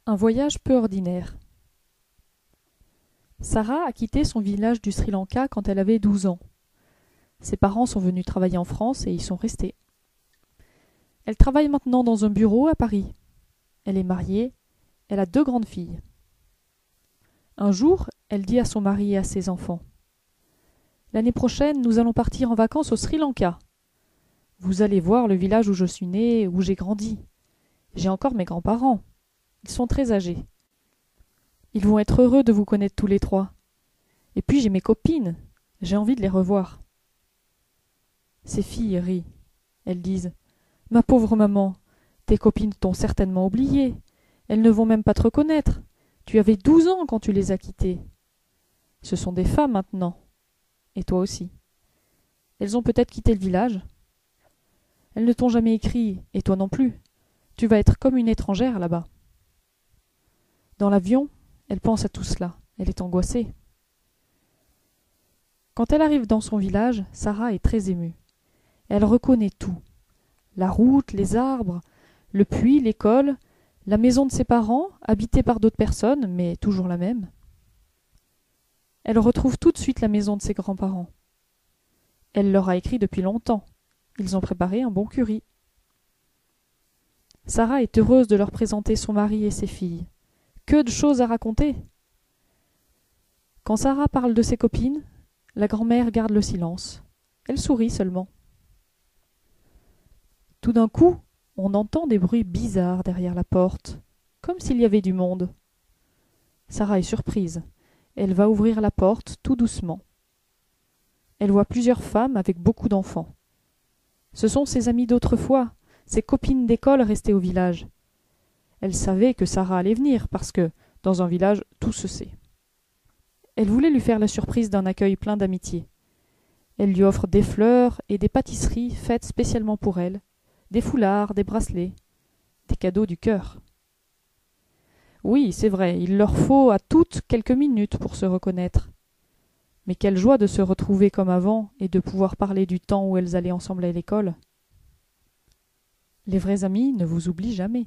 Un voyage peu ordinaire. Sarah a quitté son village du Sri Lanka quand elle avait 12 ans. Ses parents sont venus travailler en France et y sont restés. Elle travaille maintenant dans un bureau à Paris. Elle est mariée, elle a 2 grandes filles. Un jour, elle dit à son mari et à ses enfants: L'année prochaine, nous allons partir en vacances au Sri Lanka. Vous allez voir le village où je suis née, où j'ai grandi. J'ai encore mes grands-parents. Ils sont très âgés. Ils vont être heureux de vous connaître tous les 3. Et puis j'ai mes copines. J'ai envie de les revoir. Ces filles rient. Elles disent: Ma pauvre maman, tes copines t'ont certainement oubliée. Elles ne vont même pas te reconnaître. Tu avais 12 ans quand tu les as quittées. Ce sont des femmes maintenant. Et toi aussi. Elles ont peut-être quitté le village. Elles ne t'ont jamais écrit, et toi non plus. Tu vas être comme une étrangère là-bas. Dans l'avion, elle pense à tout cela. Elle est angoissée. Quand elle arrive dans son village, Sarah est très émue. Elle reconnaît tout. La route, les arbres, le puits, l'école, la maison de ses parents, habitée par d'autres personnes, mais toujours la même. Elle retrouve tout de suite la maison de ses grands-parents. Elle leur a écrit depuis longtemps. Ils ont préparé un bon curry. Sarah est heureuse de leur présenter son mari et ses filles. Que de choses à raconter! Quand Sarah parle de ses copines, la grand-mère garde le silence. Elle sourit seulement. Tout d'un coup, on entend des bruits bizarres derrière la porte, comme s'il y avait du monde. Sarah est surprise. Elle va ouvrir la porte tout doucement. Elle voit plusieurs femmes avec beaucoup d'enfants. Ce sont ses amies d'autrefois, ses copines d'école restées au village. Elle savait que Sarah allait venir parce que, dans un village, tout se sait. Elle voulait lui faire la surprise d'un accueil plein d'amitié. Elle lui offre des fleurs et des pâtisseries faites spécialement pour elle, des foulards, des bracelets, des cadeaux du cœur. Oui, c'est vrai, il leur faut à toutes quelques minutes pour se reconnaître. Mais quelle joie de se retrouver comme avant et de pouvoir parler du temps où elles allaient ensemble à l'école. Les vrais amis ne vous oublient jamais.